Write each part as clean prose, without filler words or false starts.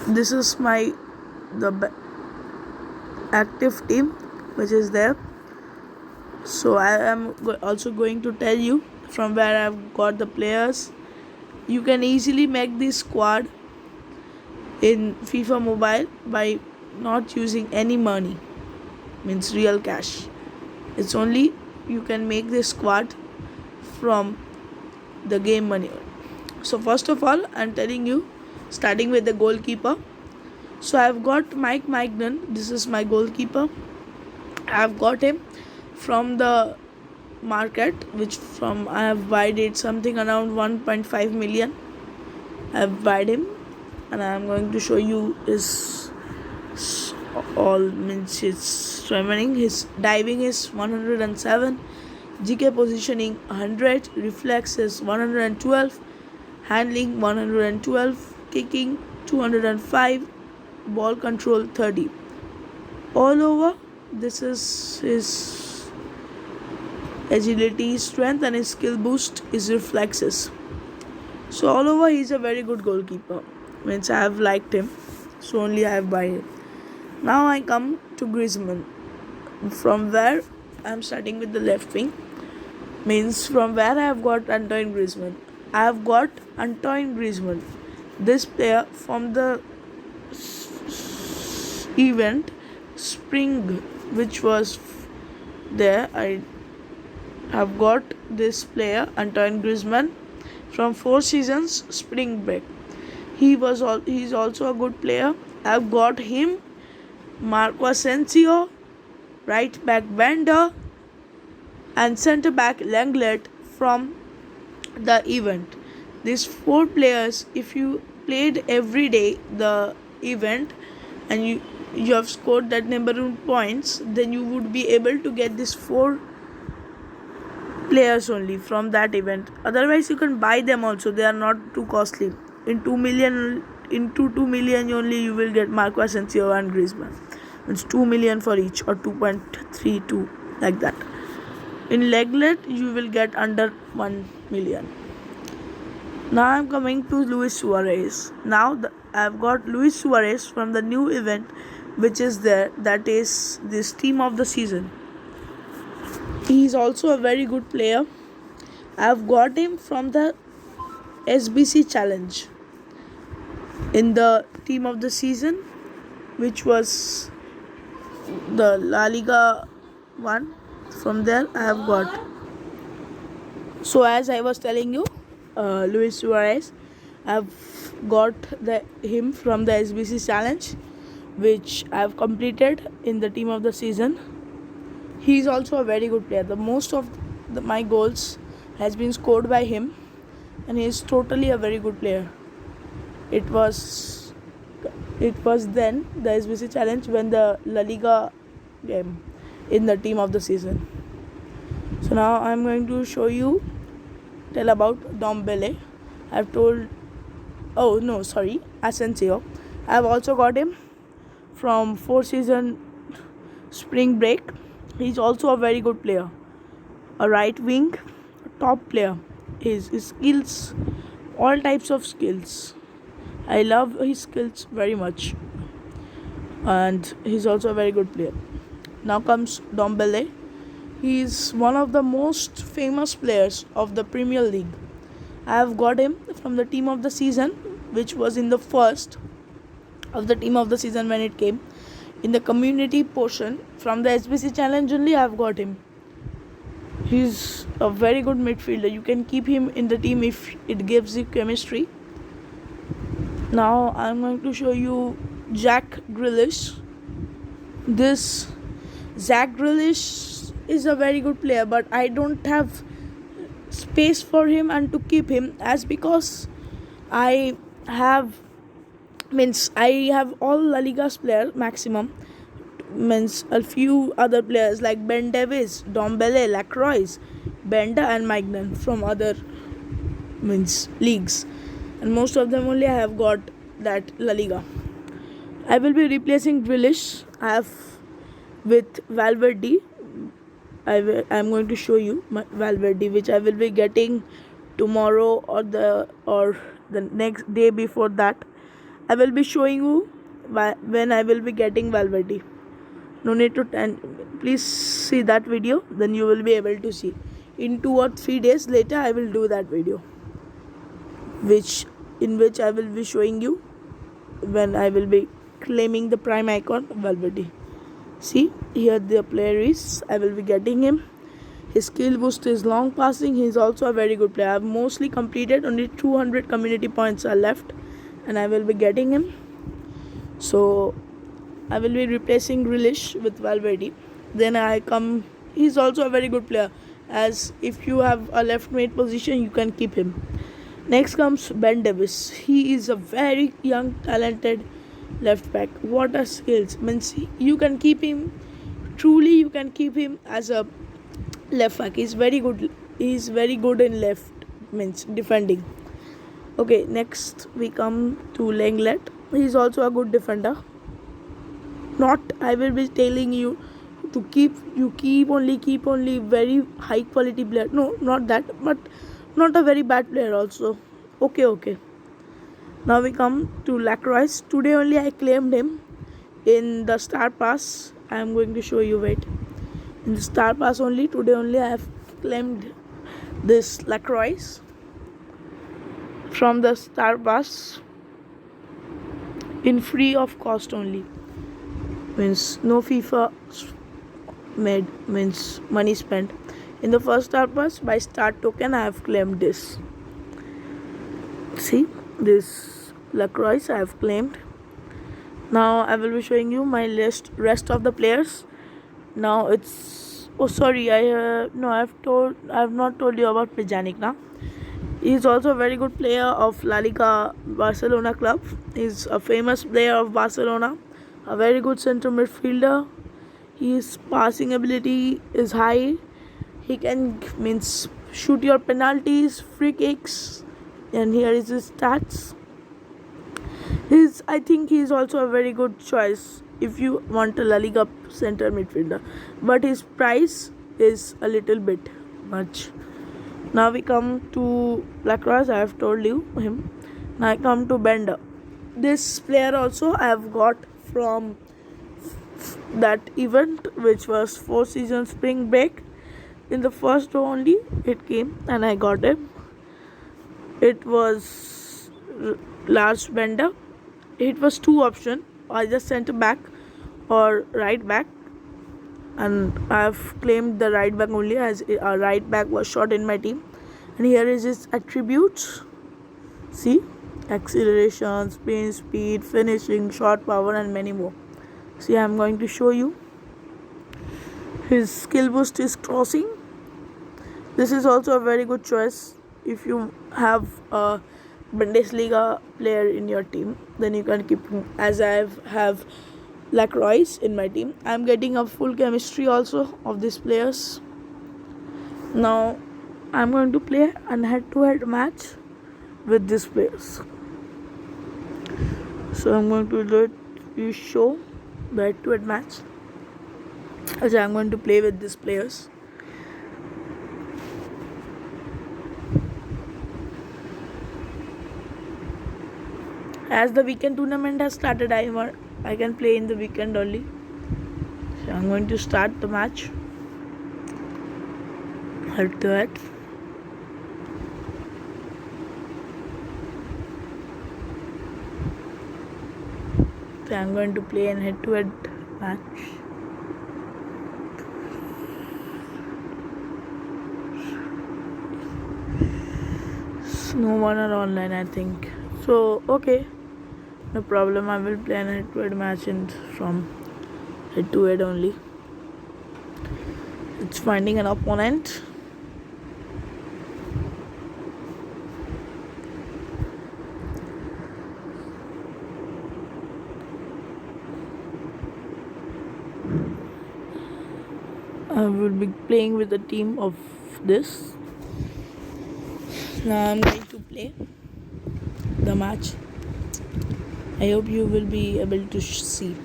This is my the active team which is there. So I am also going to tell you from where I've got the players. You can easily make this squad in FIFA Mobile by not using any money, means real cash. It's only you can make this squad from the game money. So first of all, I'm telling you, starting with the goalkeeper. So I've got Mike Magnan. This is my goalkeeper. I've got him from the market, which from I have bought it something around 1.5 million. I've bought him, and I'm going to show you his all, means his swimming. His diving is 107, GK positioning 100, reflex is 112, handling 112, kicking 205, ball control 30. All over, this is his agility, strength, and his skill boost is reflexes. So all over, he's a very good goalkeeper. Means I have liked him, so only I have bought him. Now I come to Griezmann. From where I'm starting with the left wing. Means from where I have got Antoine Griezmann. I have got Antoine Griezmann. This player from the event Spring, which was there. I have got this player Antoine Griezmann from 4 seasons Spring Break. He's also a good player. I've got him, Marco Asensio, right back Bender, and centre back Lenglet from the event. These 4 players, if you played every day the event and you have scored that number of points, then you would be able to get these 4 players only from that event. Otherwise, you can buy them also. They are not too costly. In 2 million only you will get Marco Asensio and Griezmann. It's 2 million for each, or 2.32, like that. In Leglet you will get under 1 million. Now I'm coming to Luis Suarez. Now I've got Luis Suarez from the new event which is there, that is this team of the season. He is also a very good player. I've got him from the SBC challenge in the team of the season, which was the La Liga one. From there I have got. So as I was telling you, Luis Suarez, I've got him from the SBC challenge, which I've completed in the team of the season. He is also a very good player. The most of my goals has been scored by him, and he is totally a very good player. It was then the SBC challenge when the La Liga game in the team of the season. So now I'm going to tell about Dombele. Asensio. I've also got him from 4 season Spring Break. He's also a very good player. A right wing, a top player. His skills, all types of skills. I love his skills very much. And he's also a very good player. Now comes Dombele. He is one of the most famous players of the Premier League. I have got him from the team of the season, which was in the first of the team of the season when it came. In the community portion from the SBC challenge only, I have got him. He's a very good midfielder. You can keep him in the team if it gives you chemistry. Now I'm going to show you Jack Grealish. This Jack Grealish is a very good player, but I don't have space for him and to keep him, as because I have all La Liga's players maximum, means a few other players like Ben Davies, Dombele, Lacroix, Benda and Magnan from other leagues, and most of them only I have got that La Liga. I will be replacing Grealish. I have with Valverde. I am going to show you Valverde, which I will be getting tomorrow or the next day before that. I will be showing you when I will be getting Valverde. No need to please see that video, then you will be able to see. In 2 or 3 days later I will do that video, in which I will be showing you when I will be claiming the prime icon Valverde. See, here the player is. I will be getting him. His skill boost is long passing. He is also a very good player. I have mostly completed. Only 200 community points are left, and I will be getting him. So I will be replacing Grealish with Valverde. Then I come. He's also a very good player. As if you have a left mid position, you can keep him. Next comes Ben Davis. He is a very young, talented left back. What a skills! Means you can keep him. Truly, you can keep him as a left back. He's very good. He's very good in left, means defending. Okay, next we come to Lenglet. He's also a good defender. Not, I will be telling you to keep only very high quality player. No, not that, but not a very bad player also. Okay. Now we come to Lacroix. Today only I claimed him in the Star Pass. I am going to show you. Wait. In the Star Pass only, today only I have claimed this Lacroix from the Star Pass in free of cost only. Means no FIFA made, means money spent. In the first Star Pass, by start token I have claimed this. See, this Lacroix I have claimed. Now I will be showing you my rest of the players. Now it's I have not told you about Pjanic now. He is also a very good player of La Liga Barcelona club. He is a famous player of Barcelona, a very good central midfielder. His passing ability is high. He can shoot your penalties, free kicks, and here is his stats. I think he is also a very good choice if you want a La Liga center midfielder, but his price is a little bit much. Now we come to Lacroix. I have told you him. Now I come to Bender. This player also I have got from that event, which was 4 seasons spring break. In the first row only it came and I got him. It was Lars Bender. It was 2 options, either centre back or right back, and I have claimed the right back only, as a right back was short in my team. And here is his attributes. See, acceleration, sprint, speed, finishing, shot power, and many more. See, I am going to show you. His skill boost is crossing. This is also a very good choice if you have a Bundesliga player in your team, then you can keep him. As I have Lacroix in my team, I am getting a full chemistry also of these players. Now I am going to play a head-to-head match with these players. So I am going to show the head-to-head match as I am going to play with these players. As the weekend tournament has started, I can play in the weekend only. So I'm going to start the match. Head to head. So I'm going to play an head to head match. No one are online, I think. So okay, no problem. I will play an head-to-head match from head-to-head only. It's finding an opponent. I will be playing with the team of this. Now I'm going to play the match. I hope you will be able to see.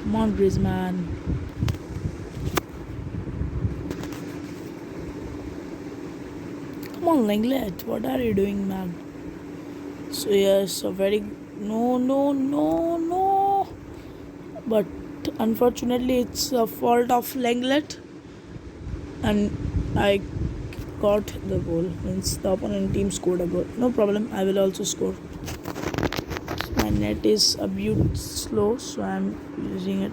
Come on. on, Griezmann. Come on, Lenglet. What are you doing, man? So yes, a very no. But unfortunately, it's a fault of Lenglet, and I got the goal. Means the opponent team scored a goal. No problem. I will also score. My net is a bit slow, so I'm using it.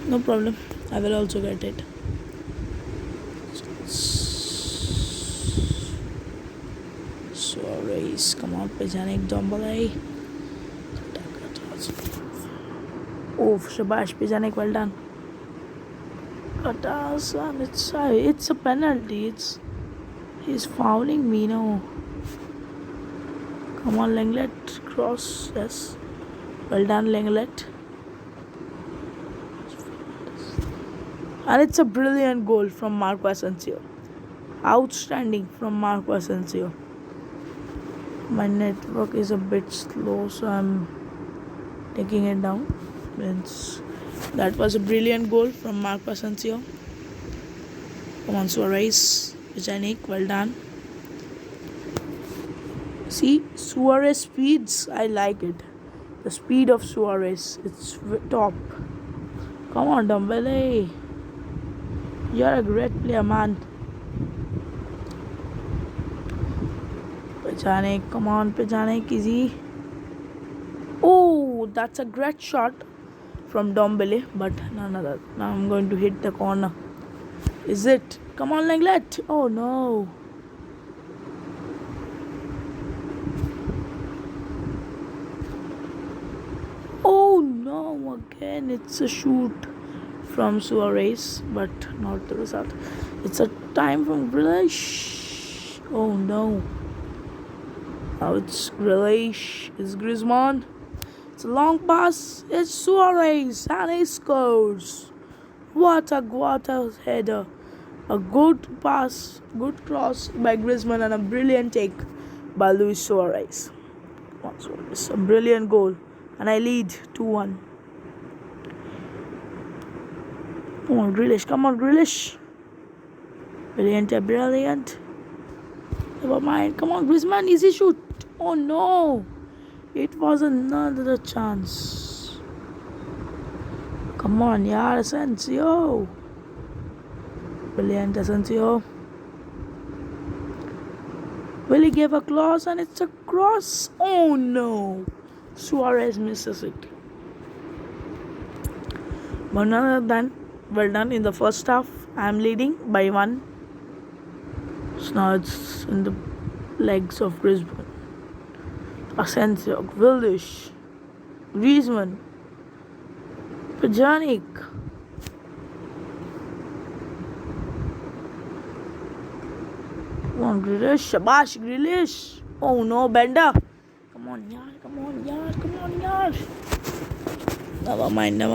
No problem. I will also get it. Suarez, come on, Pjanic, Dombele. Oh, Shabash, Pjanic, well done. And it's a penalty. He's fouling me now. Come on, Lenglet, cross, yes. Well done, Lenglet. And it's a brilliant goal from Marco Asensio. Outstanding from Marco Asensio. My network is a bit slow, so I'm taking it down. That was a brilliant goal from Marco Asensio. Come on, Suarez, Pjanic, well done. See, Suarez speeds, I like it. The speed of Suarez, it's top. Come on, Dombele. You're a great player, man. Pjanic, come on, Pjanic, easy. Oh, that's a great shot from Dombele, but none of that. Now I'm going to hit the corner. Is it? Come on, Lenglet. Oh no. Oh no, again it's a shoot from Suarez, but not the result. It's a time from Grealish. Oh no. Now it's Grealish. It's Griezmann. It's a long pass. It's Suarez and he scores. What a header. A good pass, good cross by Griezmann and a brilliant take by Luis Suarez. It's a brilliant goal. And I lead 2-1. Come on, Grealish. Come on, Grealish. Brilliant. Never mind. Come on, Griezmann. Easy shoot. Oh no. It was another chance. Come on, yaar, Asensio. Brilliant, Asensio. Will he give a cross and it's a cross? Oh no. Suarez misses it. But none than well done in the first half. I am leading by 1. So now it's in the legs of Griezmann. Asensio, Grealish, Griezmann, Pjanic. Come on, Grealish, Shabash, Grealish. Oh no, Bender. Come on, yaar. Never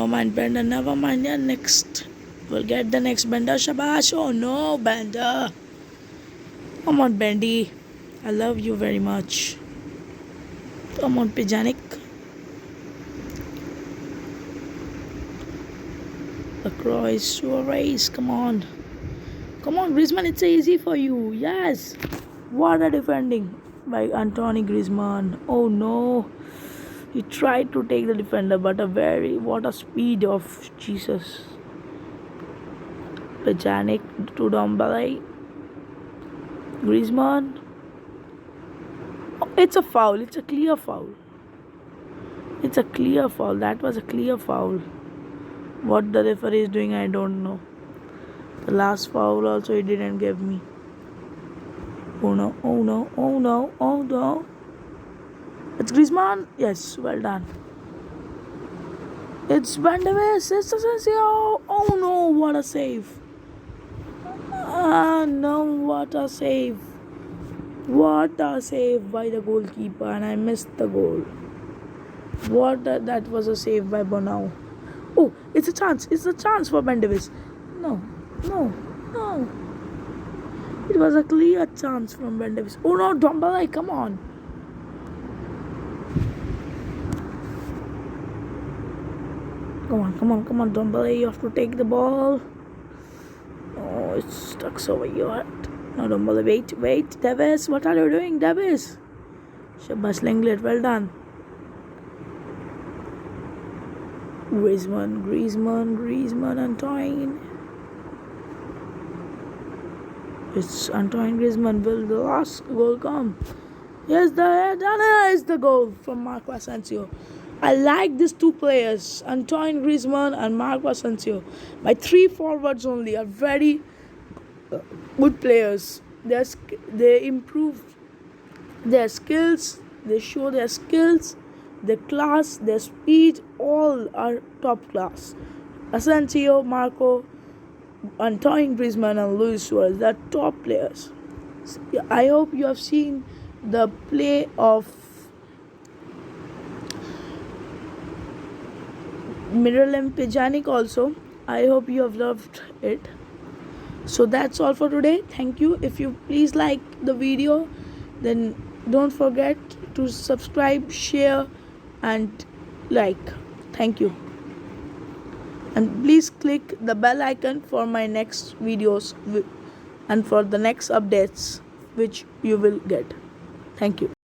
mind, Bender, never mind. Yeah, next. We'll get the next Bender, Shabash. Oh no, Bender. Come on, Bendy. I love you very much. Come on, Pjanic. Across Suarez. Come on, Griezmann. It's easy for you. Yes. What a defending by Antoine Griezmann. Oh no. He tried to take the defender, but what a speed of Jesus. Pjanic to Dombele. Griezmann. Oh, it's a foul. It's a clear foul. That was a clear foul. What the referee is doing, I don't know. The last foul also he didn't give me. Oh no. It's Griezmann. Yes, well done. It's Van de Beek. It's Asensio. Oh no, what a save. No, what a save. What a save by the goalkeeper, and I missed the goal. That was a save by Bonao. Oh, it's a chance. It's a chance for Van de Beek. No. It was a clear chance from Van de Beek. Oh no, Dombele, come on. come on, come on, Dombele, you have to take the ball. Oh, it's stuck over your head. No, Dombele, wait, Davis, what are you doing, Davis? Shabash Lenglet, well done. Griezmann, Antoine. It's Antoine Griezmann. Will the last goal come? Yes, is the goal from Marco Asensio. I like these two players, Antoine Griezmann and Marco Asensio. My three forwards only are very good players. They improve their skills. They show their skills, their class, their speed. All are top class. Asensio, Marco, Antoine Griezmann and Luis Suarez, they're top players. I hope you have seen the play of Miralem Pjanic also. I hope you have loved it. So that's all for today. Thank you. If you please like the video, then don't forget to subscribe, share and like. Thank you. And please click the bell icon for my next videos and for the next updates which you will get. Thank you.